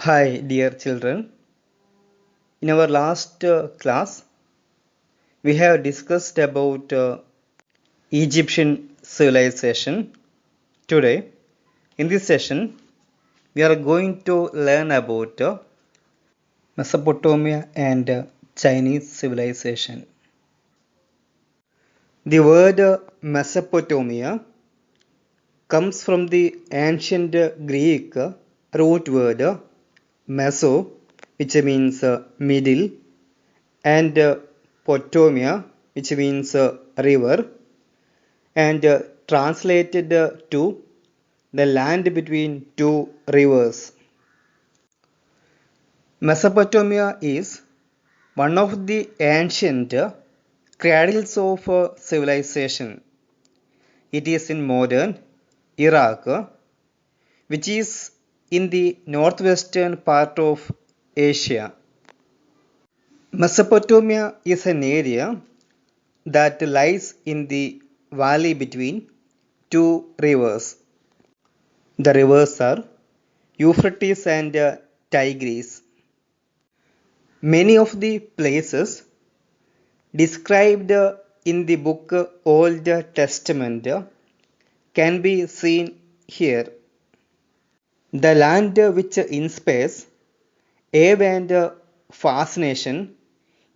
Hi, dear children. In our last class, we have discussed about Egyptian civilization. Today, in this session, we are going to learn about Mesopotamia and Chinese civilization. The word Mesopotamia comes from the ancient Greek root word meso, which means middle, and Potomia, which means river, and translated to the land between two rivers. Mesopotamia is one of the ancient cradles of civilization. It is in modern Iraq, which is in the northwestern part of Asia. Mesopotamia is an area that lies in the valley between two rivers. The rivers are Euphrates and Tigris. Many of the places described in the book Old Testament can be seen here. The land which inspires awe and fascination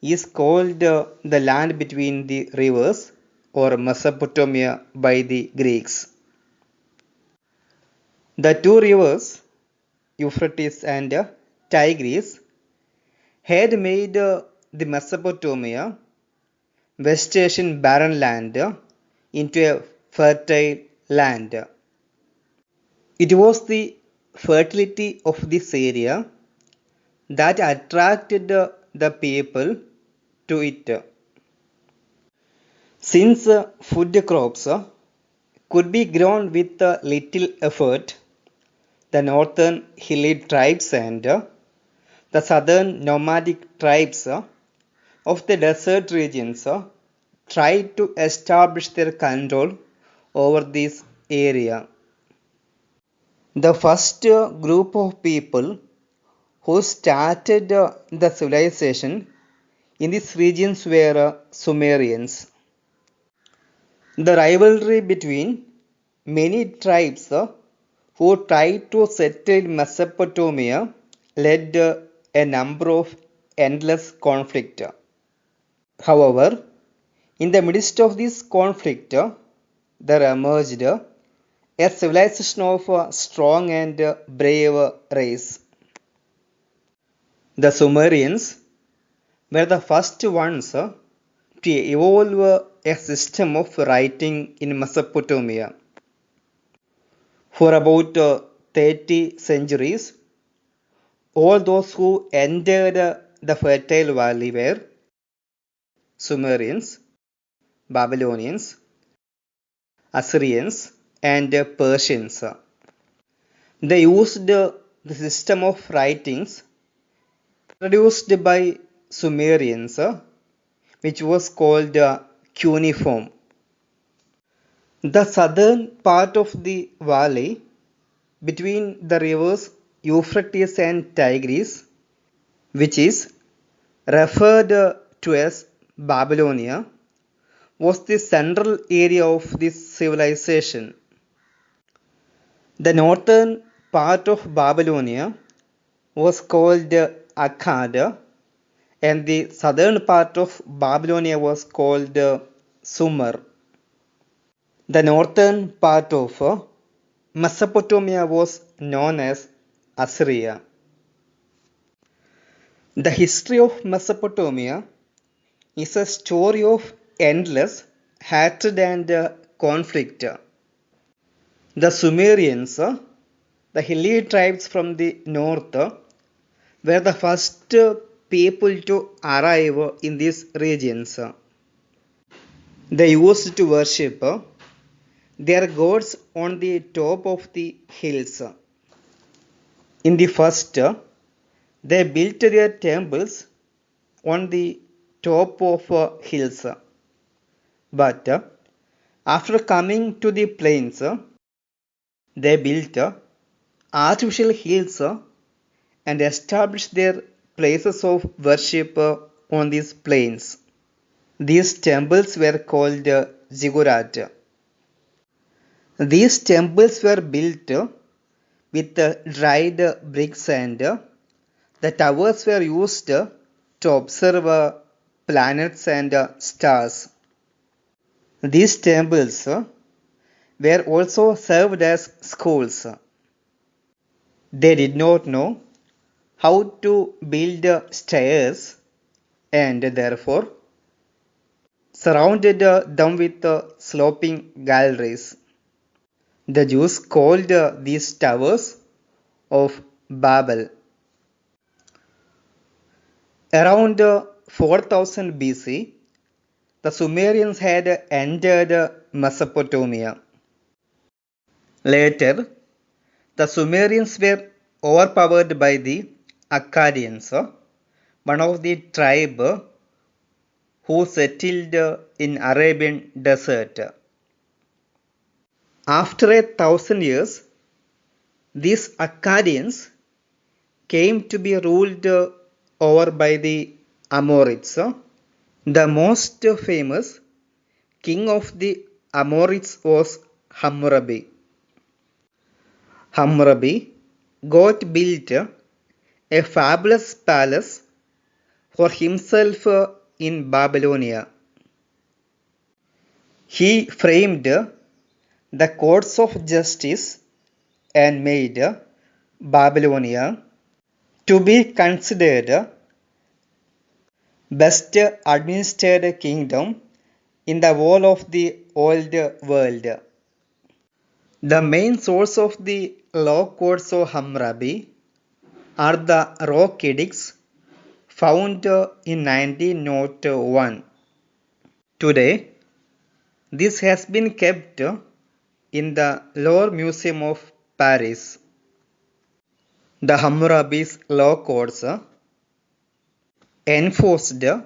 is called the land between the rivers or Mesopotamia by the Greeks. The two rivers, Euphrates and Tigris, had made the Mesopotamia, West Asian barren land, into a fertile land. It was the fertility of this area that attracted the people to it. Since food crops could be grown with little effort, the northern hilly tribes and the southern nomadic tribes of the desert regions tried to establish their control over this area. The first group of people who started the civilization in these regions were Sumerians. The rivalry between many tribes who tried to settle Mesopotamia led a number of endless conflict. However, in the midst of this conflict, there emerged a civilization of a strong and brave race. The Sumerians were the first ones to evolve a system of writing in Mesopotamia. For about 30 centuries, all those who entered the fertile valley were Sumerians, Babylonians, Assyrians, and Persians. They used the system of writings produced by Sumerians, which was called cuneiform. The southern part of the valley between the rivers Euphrates and Tigris, which is referred to as Babylonia, was the central area of this civilization. The northern part of Babylonia was called Akkad, and the southern part of Babylonia was called Sumer. The northern part of Mesopotamia was known as Assyria. The history of Mesopotamia is a story of endless hatred and conflict. The Sumerians, the hilly tribes from the north, were the first people to arrive in these regions. They used to worship their gods on the top of the hills. In the first, they built their temples on the top of hills. But after coming to the plains, they built artificial hills and established their places of worship on these plains. These temples were called ziggurat. These temples were built with dried bricks, and the towers were used to observe planets and stars. These temples were also served as schools. They did not know how to build stairs and therefore surrounded them with sloping galleries. The Jews called these towers of Babel. Around 4000 BC, the Sumerians had entered Mesopotamia. Later, the Sumerians were overpowered by the Akkadians, one of the tribe who settled in Arabian desert. After 1,000 years, these Akkadians came to be ruled over by the Amorites. The most famous king of the Amorites was Hammurabi. Hammurabi got built a fabulous palace for himself in Babylonia. He framed the courts of justice and made Babylonia to be considered best administered kingdom in the whole of the old world. The main source of the law codes of Hammurabi are the rock edicts found in 1901. Today, this has been kept in the Louvre Museum of Paris. The Hammurabi's law codes enforced the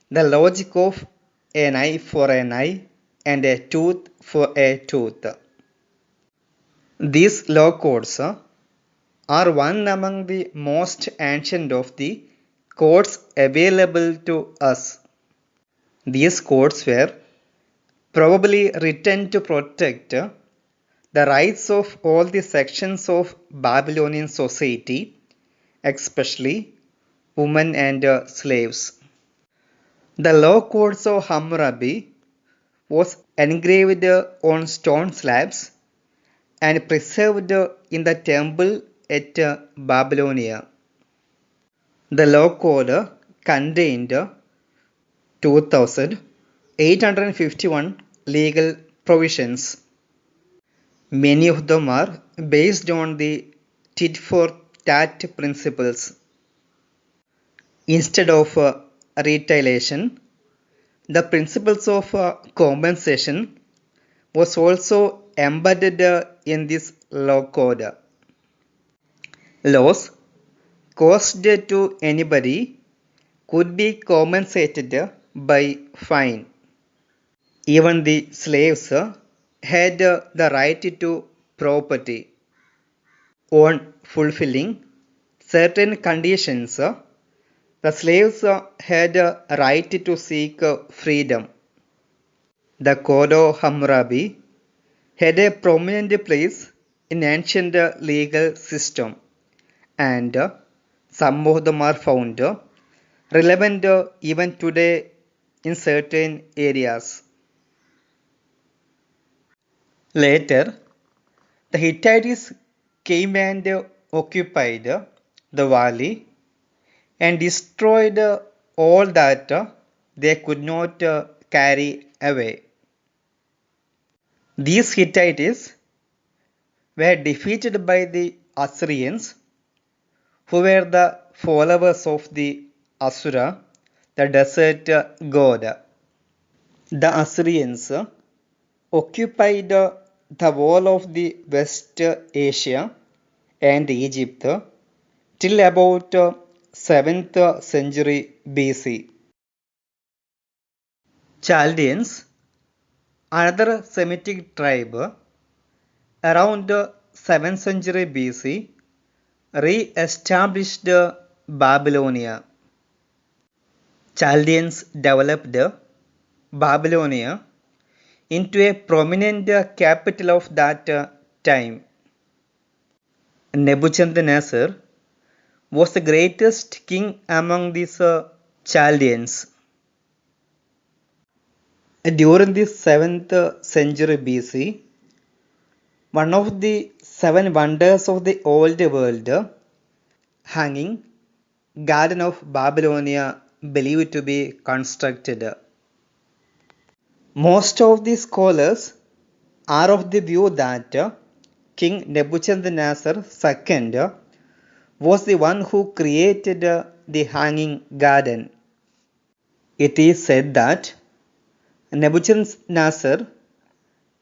logic of an eye for an eye and a tooth for a tooth. These law codes are one among the most ancient of the codes available to us. These codes were probably written to protect the rights of all the sections of Babylonian society, especially women and slaves. The law codes of Hammurabi was engraved on stone slabs and preserved in the temple at Babylonia. The law code contained 2,851 legal provisions. Many of them are based on the tit for tat principles. Instead of retaliation, the principles of compensation was also embedded in this law code. Loss caused to anybody could be compensated by fine. Even the slaves had the right to property. On fulfilling certain conditions, the slaves had a right to seek freedom. The Code of Hammurabi had a prominent place in ancient legal system, and some of them are found relevant even today in certain areas. Later, the Hittites came and occupied the valley and destroyed all that they could not carry away. These Hittites were defeated by the Assyrians, who were the followers of the Asura, the desert god. The Assyrians occupied the whole of the West Asia and Egypt till about 7th century BC. Chaldeans, another Semitic tribe, around 7th century BC, re-established Babylonia. Chaldeans developed Babylonia into a prominent capital of that time. Nebuchadnezzar was the greatest king among these Chaldeans. During the 7th century BC, one of the 7 wonders of the old world, hanging Garden of Babylonia, believed to be constructed. Most of the scholars are of the view that King Nebuchadnezzar II was the one who created the Hanging Garden. It is said that Nebuchadnezzar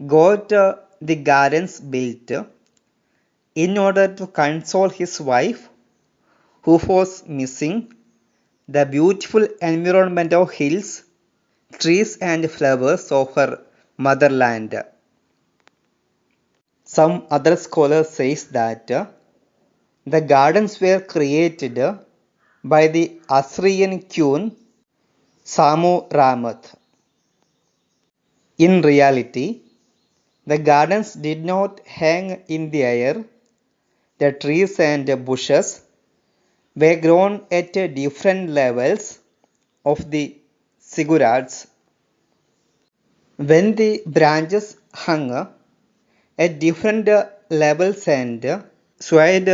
got the gardens built in order to console his wife who was missing the beautiful environment of hills, trees and flowers of her motherland. Some other scholars says that the gardens were created by the Assyrian queen Samu Ramath. In reality, the gardens did not hang in the air. The trees and bushes were grown at different levels of the ziggurats. When the branches hung at different levels and swayed,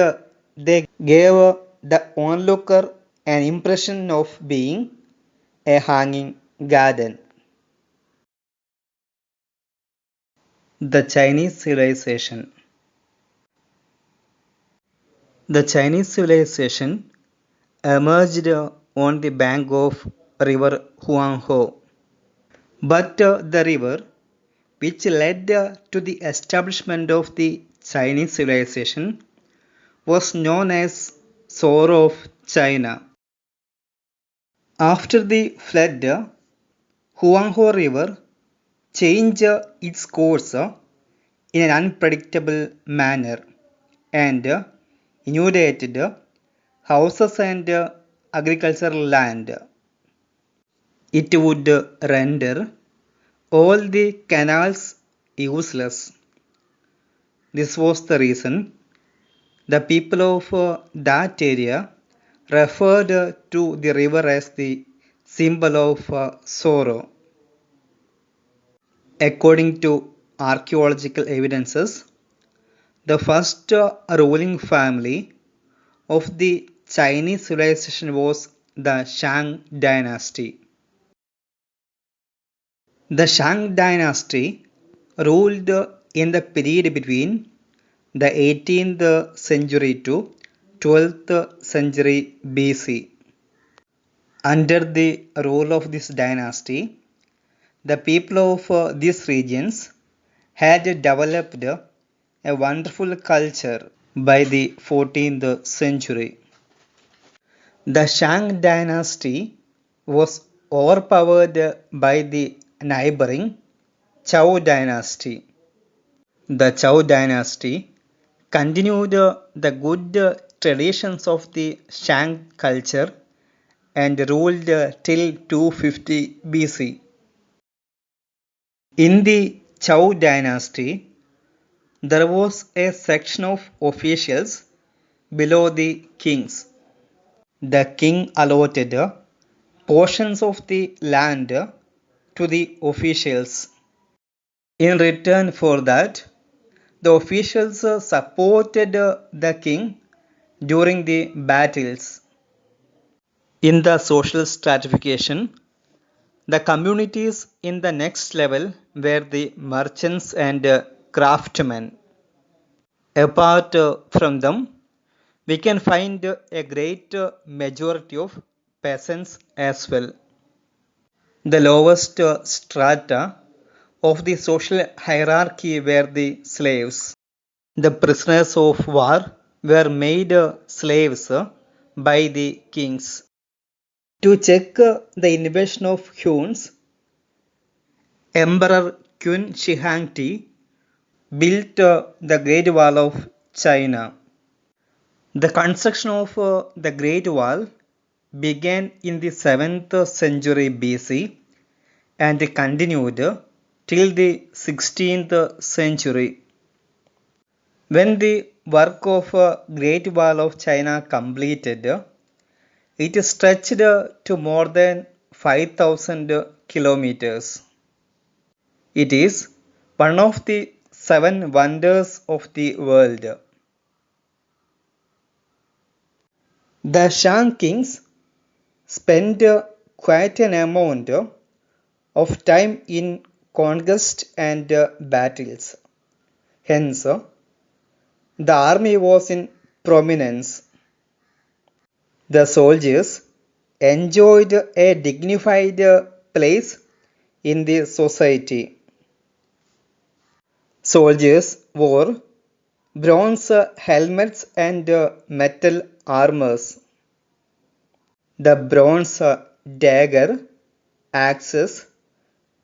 they gave the onlooker an impression of being a hanging garden. The Chinese civilization. The Chinese civilization emerged on the bank of river Huanghe. But the river which led to the establishment of the Chinese civilization was known as Sorrow of China. After the flood, Huanghe River changed its course in an unpredictable manner and inundated houses and agricultural land. It would render all the canals useless. This was the reason the people of that area referred to the river as the symbol of sorrow. According to archaeological evidences, the first ruling family of the Chinese civilization was the Shang dynasty. The Shang dynasty ruled in the period between the 18th century to 12th century BC. Under the rule of this dynasty, the people of these regions had developed a wonderful culture by the 14th century. The Shang dynasty was overpowered by the neighboring Zhou dynasty. The Zhou dynasty continued the good traditions of the Shang culture and ruled till 250 BC. In the Zhou dynasty, there was a section of officials below the kings. The king allotted portions of the land to the officials. In return for that, the officials supported the king during the battles. In the social stratification, the communities in the next level were the merchants and craftsmen. Apart from them, we can find a great majority of peasants as well. The lowest strata of the social hierarchy were the slaves. The prisoners of war were made slaves by the kings. To check the invasion of Huns, Emperor Qin Shi Huangdi built the Great Wall of China. The construction of the Great Wall began in the 7th century BC and continued till the 16th century. When the work of Great Wall of China completed, it stretched to more than 5,000 kilometers. It is one of the seven wonders of the world. The Shang kings spent quite an amount of time in conquest and battles. Hence, the army was in prominence. The soldiers enjoyed a dignified place in the society. Soldiers wore bronze helmets and metal armors. The bronze dagger, axes,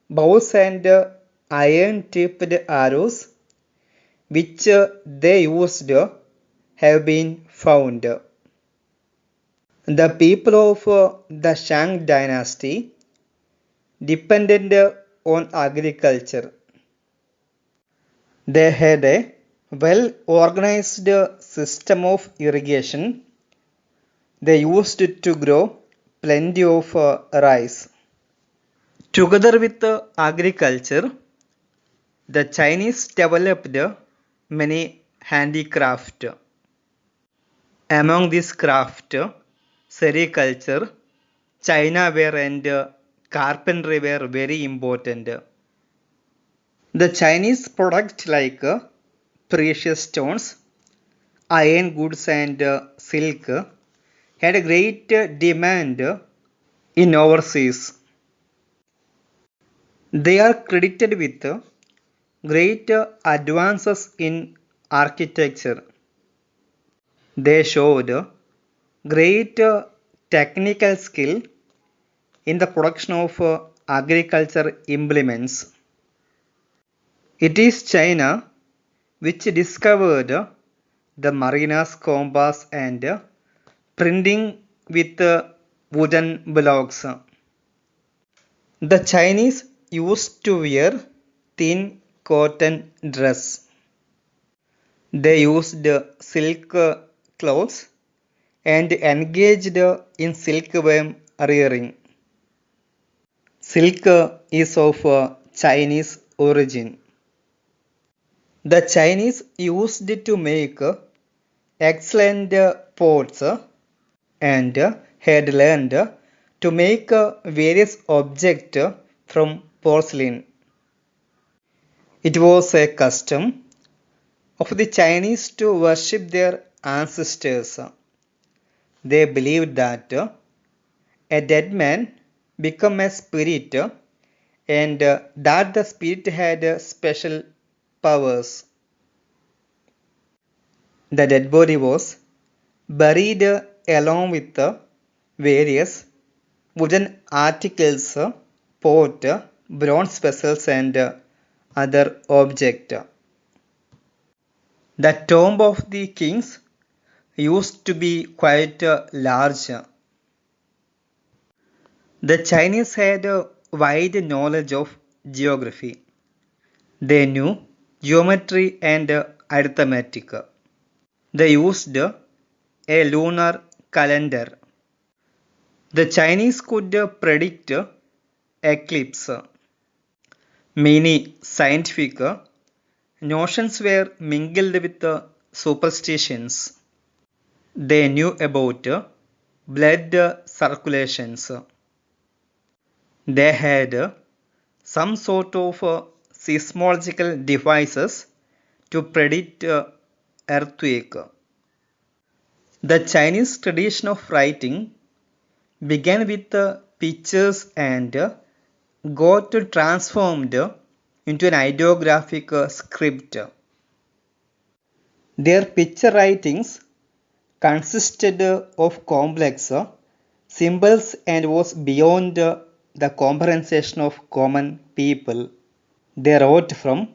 bows, and iron tipped arrows which they used have been found. The people of the Shang dynasty depended on agriculture. They had a well organized system of irrigation. They used to grow plenty of rice. Together with agriculture, the Chinese developed many handicraft. Among these craft, sericulture, Chinaware and carpentry were very important. The Chinese products like precious stones, iron goods and silk had a great demand in overseas. They are credited with great advances in architecture. They showed great technical skill in the production of agriculture implements. It is China which discovered the Marinas compass and printing with wooden blocks. The Chinese used to wear thin cotton dress. They used silk clothes and engaged in silkworm rearing. Silk is of Chinese origin. The Chinese used to make excellent pots and had learned to make various objects from porcelain. It was a custom of the Chinese to worship their ancestors. They believed that a dead man became a spirit and that the spirit had special powers. The dead body was buried along with various wooden articles, pot, bronze vessels and other objects. The tomb of the kings used to be quite large. The Chinese had a wide knowledge of geography. They knew geometry and arithmetic. They used a lunar calendar. The Chinese could predict eclipse. Many scientific notions were mingled with superstitions. They knew about blood circulations. They had some sort of seismological devices to predict earthquake. The Chinese tradition of writing began with pictures and got transformed into an ideographic script. Their picture writings consisted of complex symbols and was beyond the comprehension of common people. They wrote from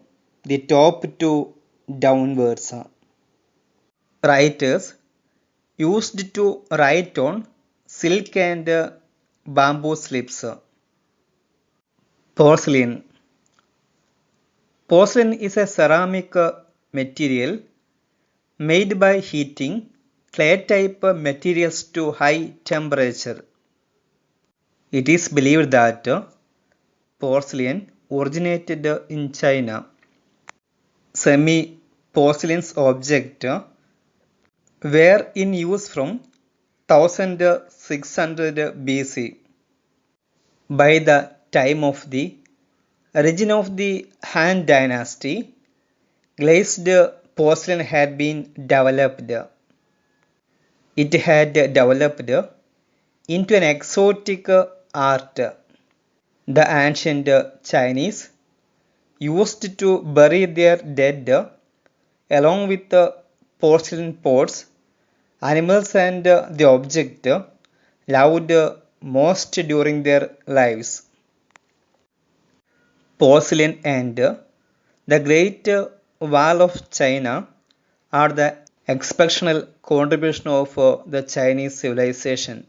the top to downwards. Writers used to write on silk and bamboo slips. Porcelain. Porcelain is a ceramic material made by heating clay type materials to high temperature. It is believed that porcelain originated in China. Semi-porcelain objects were in use from 1600 BC. By the time of the origin of the Han Dynasty, glazed porcelain had been developed. It had developed into an exotic art. The ancient Chinese used to bury their dead along with the porcelain pots, animals and the object loved most during their lives. Porcelain and the Great Wall of China are the exceptional contribution of the Chinese civilization.